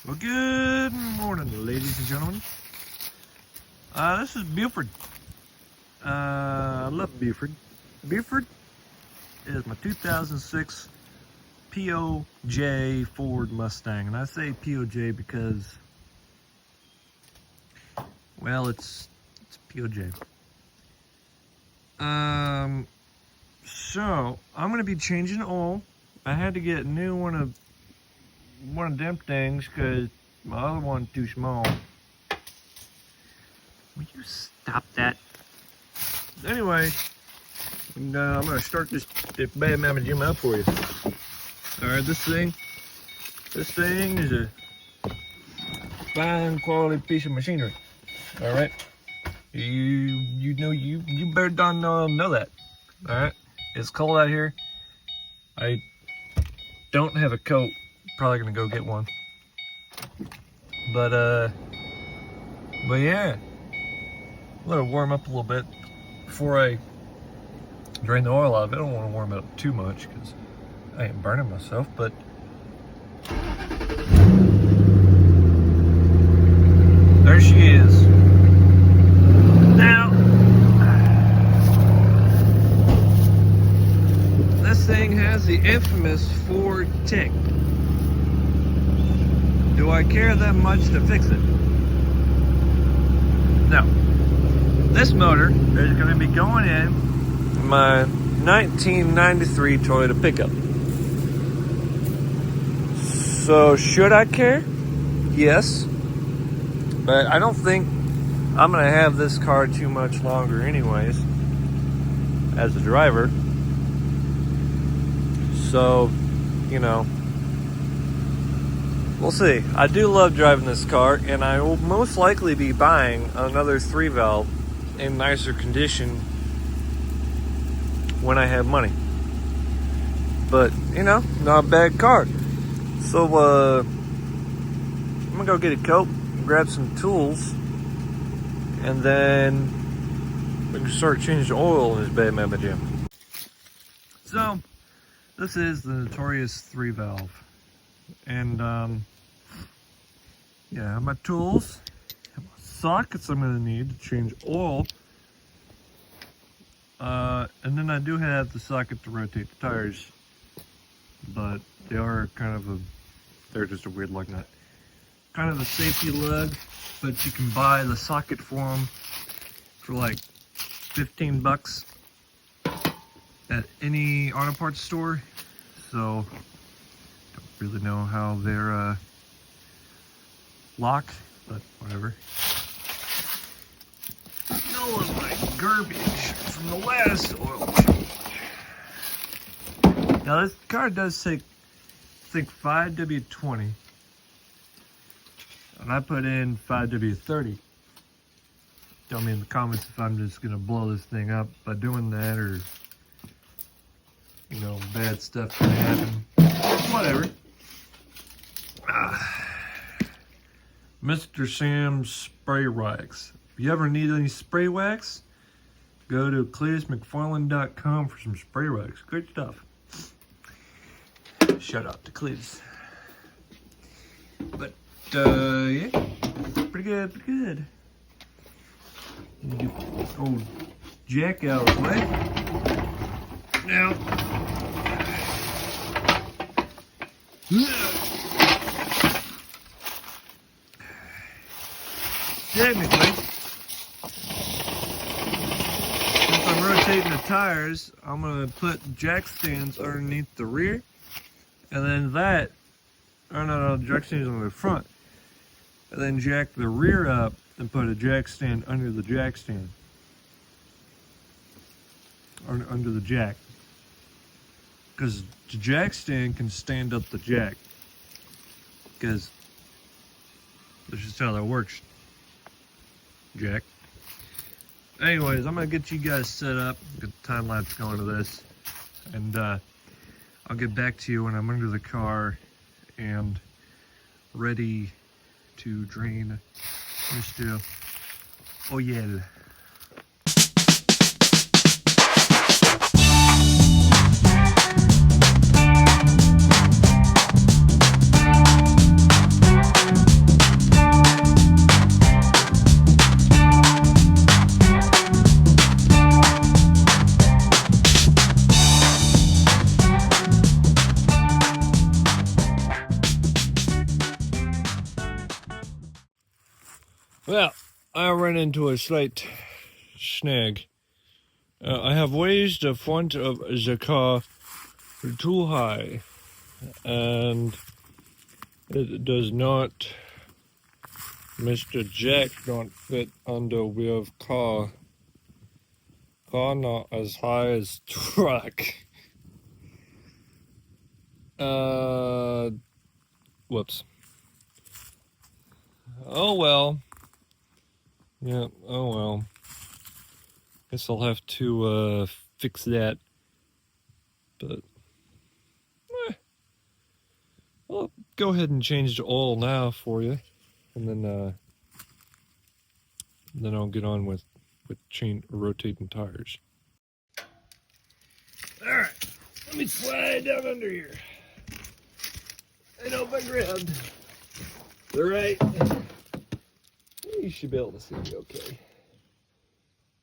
Well, good morning, ladies and gentlemen. This is Buford. I love Buford. Buford is my 2006 POJ Ford Mustang, and I say POJ because, well, it's POJ. So I'm gonna be changing oil. I had to get a new one of them things because my other one's too small. Will you stop that? Anyway, I'm gonna start this bad mama Jim up for you. All right, this thing is a fine quality piece of machinery. All right, you better darn know that. All right, it's cold out here. I don't have a coat. Probably gonna go get one. But yeah, let it warm up a little bit before I drain the oil out of it. I don't want to warm it up too much because I ain't burning myself. But there she is. Now, this thing has the infamous Ford tick. Do I care that much to fix it? No. This motor is going to be going in my 1993 Toyota pickup. So should I care? Yes. But I don't think I'm going to have this car too much longer anyways as a driver. So, you know, we'll see. I do love driving this car, and I will most likely be buying another 3-valve in nicer condition when I have money. But, you know, not a bad car. So, I'm gonna go get a coat, grab some tools, and then we can start changing the oil in this bad mama Jim. So, this is the notorious 3-valve. And, yeah, I have my tools, I have my sockets I'm going to need to change oil, and then I do have the socket to rotate the tires, but they are they're just a weird lug nut. Kind of a safety lug, but you can buy the socket for them for like 15 bucks at any auto parts store, so don't really know how they're lock, but whatever. All of my garbage from the last oil change. Now this car does take, I think, 5W20, and I put in 5W30. Tell me in the comments if I'm just gonna blow this thing up by doing that, or, you know, bad stuff can happen. Whatever. Mr. Sam's Spray Wax. If you ever need any spray wax, go to CletusMcFarland.com for some spray wax. Great stuff. Shout out to Cletus. But, yeah, pretty good. Let me get old Jack out of the way. Now, technically, since I'm rotating the tires, I'm going to put jack stands underneath the rear, and then jack stands on the front, and then jack the rear up and put a jack stand under the jack stand, or under the jack, because the jack stand can stand up the jack, because that's just how that works. Jack. Anyways, I'm gonna get you guys set up, get the time lapse going to this, and I'll get back to you when I'm under the car and ready to drain Mr. Oil. Well, I ran into a slight snag. I have raised the front of the car too high, and it does not, Mr. Jack don't fit under wheel of car. Car not as high as truck. Whoops. Oh well. Yeah, oh well. Guess I'll have to fix that. But I'll go ahead and change the oil now for you, and then I'll get on with rotating tires. All right, let me slide down under here. I know if I grabbed the right, you should be able to see me okay.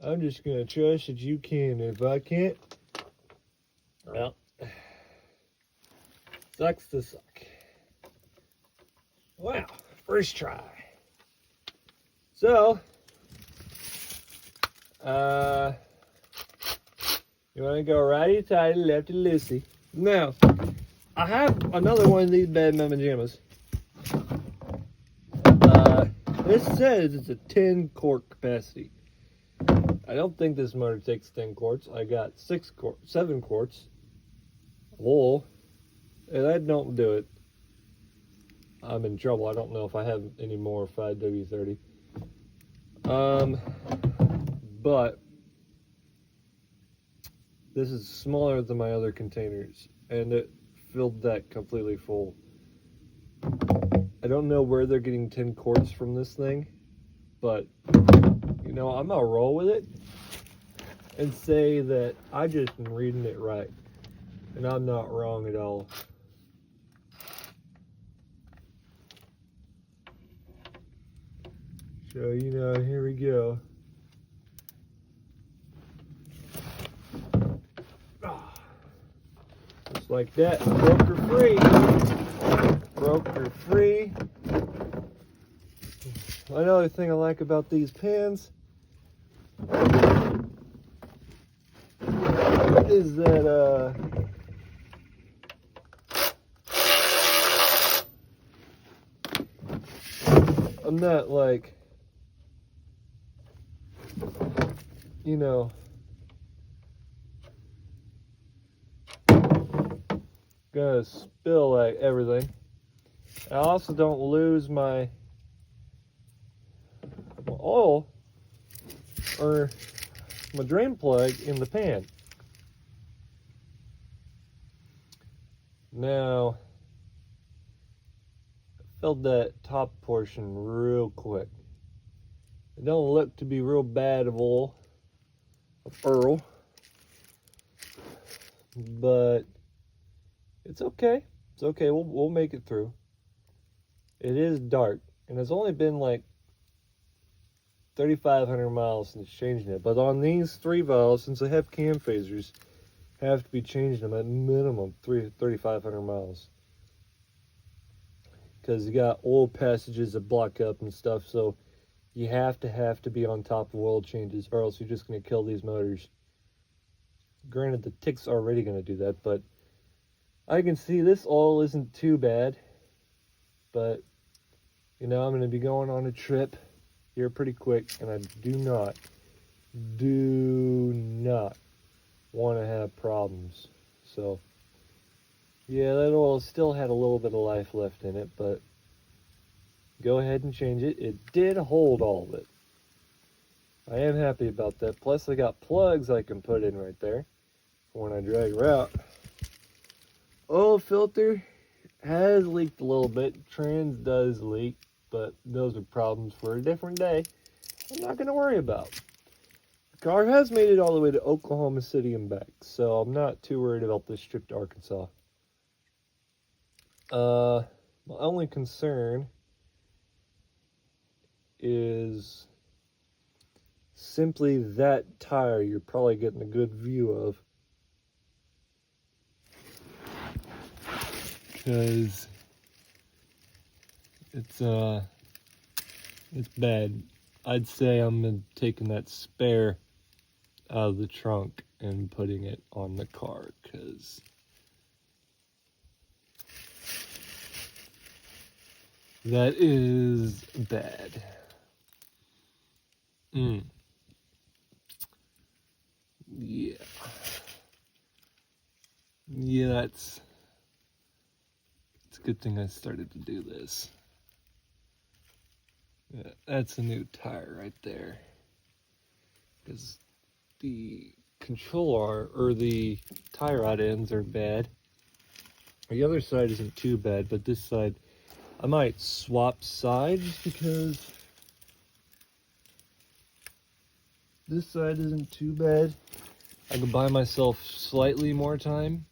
I'm just gonna trust that you can. If I can't, well, sucks to suck. Wow, first try. So, you want to go righty-tighty, lefty-loosey. Now, I have another one of these bad mama jammas. This says it's a 10 quart capacity. I don't think this motor takes 10 quarts. I got 7 quarts of oil, and that don't do it. I'm in trouble. I don't know if I have any more 5W30. But this is smaller than my other containers, and it filled that completely full. I don't know where they're getting 10 quarts from this thing, but you know, I'm gonna roll with it and say that I just been reading it right, and I'm not wrong at all. So, you know, here we go. Just like that, broker free. Broker free. Another thing I like about these pans is that I'm not like, you know, gonna spill like everything. I also don't lose my oil or my drain plug in the pan. Now, I filled that top portion real quick. It don't look to be real bad of oil, of Earl, but it's okay. It's okay. We'll make it through. It is dark, and it's only been like 3,500 miles since changing it. But on these 3 valves, since they have cam phasers, have to be changing them at minimum 3,500 miles. Because you got oil passages that block up and stuff, so you have to be on top of oil changes, or else you're just going to kill these motors. Granted, the tick's already going to do that, but I can see this oil isn't too bad. But, you know, I'm going to be going on a trip here pretty quick, and I do not want to have problems. So, yeah, that oil still had a little bit of life left in it, but go ahead and change it. It did hold all of it. I am happy about that. Plus, I got plugs I can put in right there for when I drag her out. Oil filter has leaked a little bit. Trans does leak, but those are problems for a different day. I'm not going to worry about. The car has made it all the way to Oklahoma City and back, so I'm not too worried about this trip to Arkansas. My only concern is simply that tire you're probably getting a good view of. Because it's It's bad. I'd say I'm taking that spare out of the trunk and putting it on the car, because that is bad. Yeah. Yeah, it's a good thing I started to do this. Yeah, that's a new tire right there. Because the controller, or the tie rod ends are bad. The other side isn't too bad, but this side, I might swap sides because this side isn't too bad. I could buy myself slightly more time.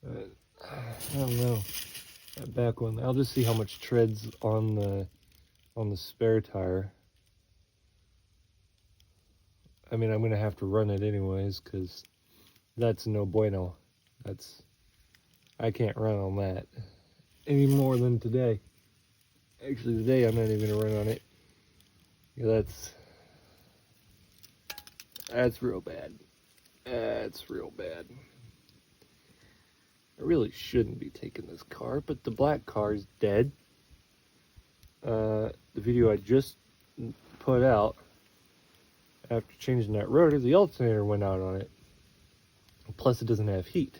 I don't know. That back one, I'll just see how much treads on the spare tire. I mean, I'm gonna have to run it anyways, because that's no bueno. I can't run on that any more than today. Actually, today I'm not even gonna run on it. Yeah, that's real bad. That's real bad. I really shouldn't be taking this car, but the black car is dead. The video I just put out, after changing that rotor, the alternator went out on it. Plus, it doesn't have heat.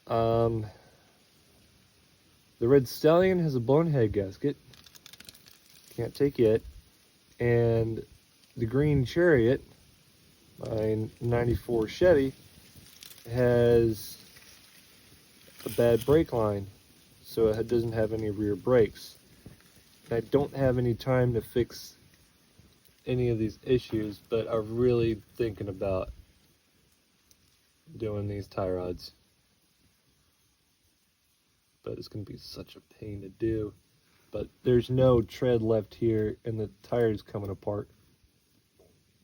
The Red Stallion has a blown head gasket. Can't take it. And the Green Chariot, my 94 Chevy, has a bad brake line, so it doesn't have any rear brakes. And I don't have any time to fix any of these issues, but I'm really thinking about doing these tie rods. But it's going to be such a pain to do. But there's no tread left here, and the tire's coming apart.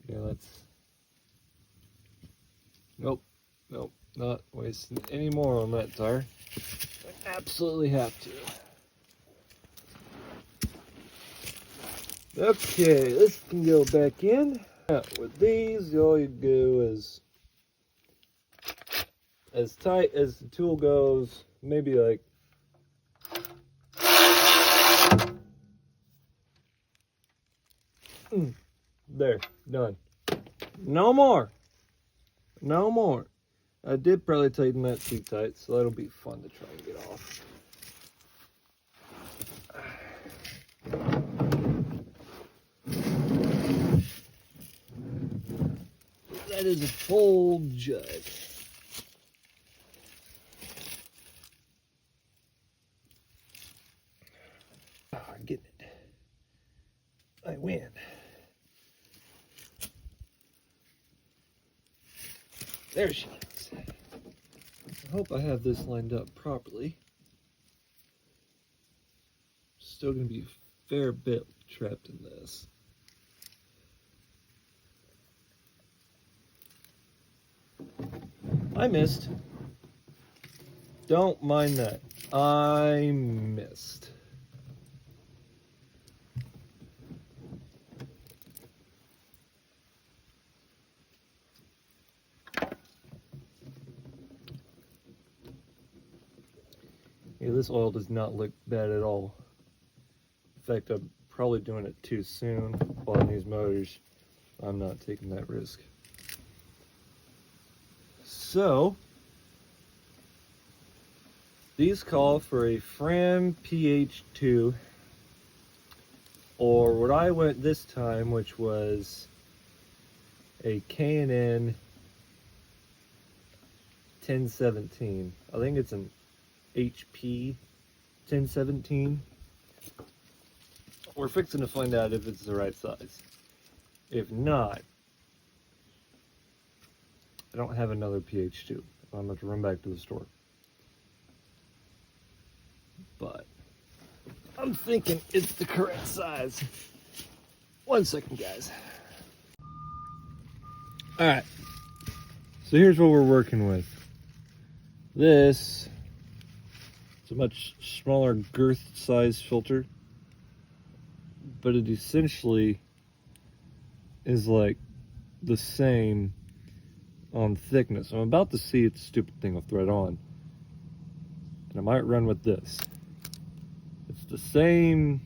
Yeah, nope, not wasting any more on that tire. I absolutely have to. Okay, this can go back in. Now, with these, all you do is, as tight as the tool goes, maybe like there, done. No more. No more. I did probably tighten that too tight, so that'll be fun to try and get off. That is a full jug. Oh, I'm getting it. I win. There she is. I hope I have this lined up properly. Still gonna be a fair bit trapped in this. I missed. Don't mind that. I missed. Yeah, this oil does not look bad at all. In fact, I'm probably doing it too soon on these motors. I'm not taking that risk. So, these call for a Fram PH2, or what I went this time, which was a K&N 1017. I think it's an HP 1017. We're fixing to find out if it's the right size. If not, I don't have another PH2. I'm gonna have to run back to the store. But I'm thinking it's the correct size. 1 second, guys. All right. So here's what we're working with. This is a much smaller girth size filter, but it essentially is like the same on thickness. I'm about to see it's a stupid thing I'll thread on, and I might run with this. It's the same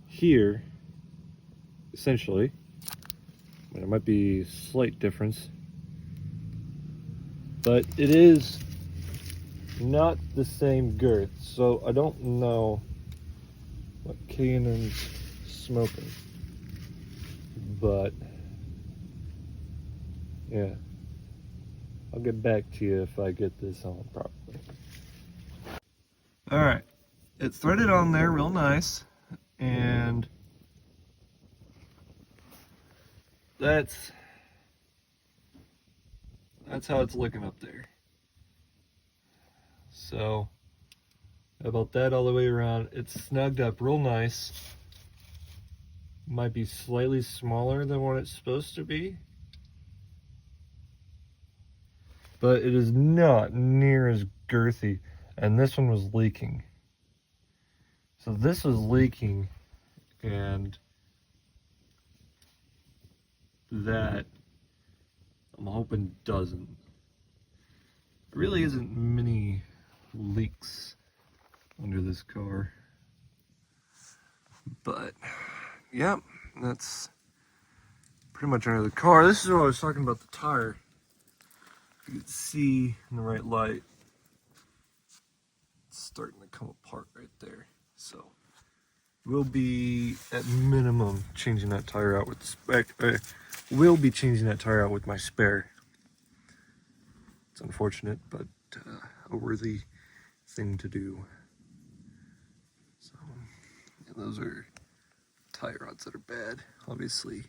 here, essentially. I mean, it might be a slight difference, but it is not the same girth, so I don't know what K&N's smoking, but yeah, I'll get back to you if I get this on properly. All right, it's threaded on there real nice, and that's how it's looking up there. So about that all the way around. It's snugged up real nice. Might be slightly smaller than what it's supposed to be, but it is not near as girthy. And this one was leaking. So this was leaking, and that I'm hoping doesn't. There really isn't many leaks under this car, but yeah, that's pretty much under the car. This is what I was talking about, the tire. You can see in the right light, it's starting to come apart right there. So we'll be at minimum changing that tire out with the we'll be changing that tire out with my spare. It's unfortunate, but a worthy thing to do. So yeah, those are tie rods that are bad. Obviously,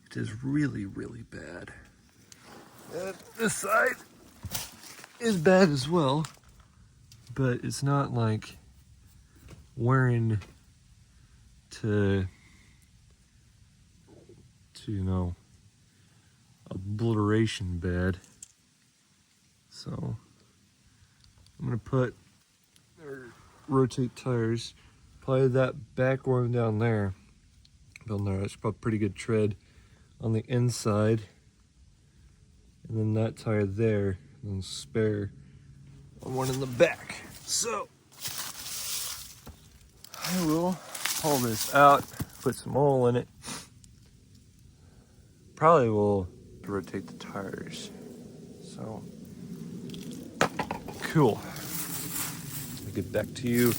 it is really, really bad. And this side is bad as well, but it's not like wearing to you know, obliteration bad. So I'm gonna put or rotate tires. Probably that back one down there. That's probably pretty good tread on the inside, and then that tire there, and then spare on one in the back. So I will pull this out, put some oil in it. Probably will rotate the tires. So cool. I'll get back to you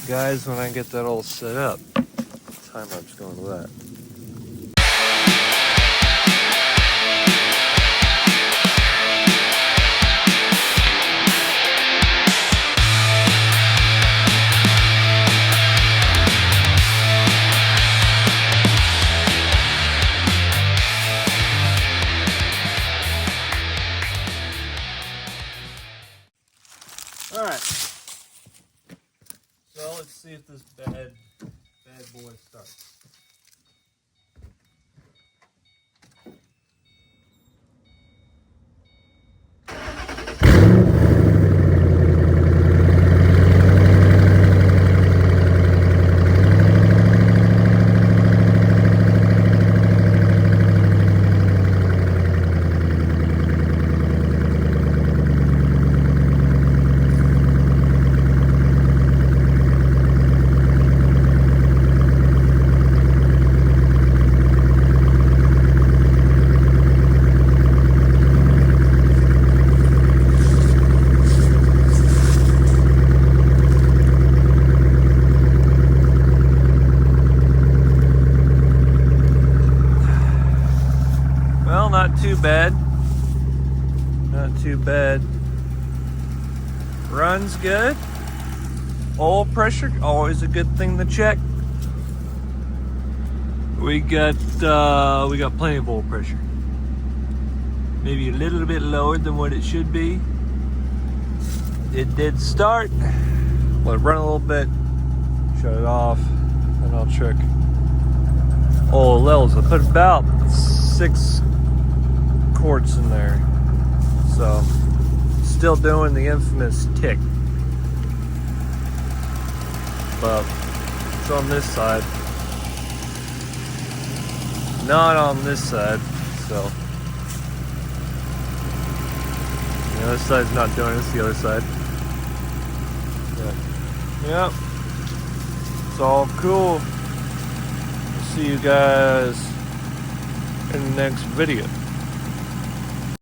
guys when I get that all set up. Time lapse going to that. All right. So let's see if this bad boy starts. Not too bad. Not too bad. Runs good. Oil pressure, always a good thing to check. We got plenty of oil pressure. Maybe a little bit lower than what it should be. It did start. Let it run a little bit. Shut it off, and I'll check oil levels. I put about 6 quarts in there, so still doing the infamous tick. But it's on this side. Not on this side, so. The other side's not doing it, it's the other side. Yeah. It's all cool. See you guys in the next video.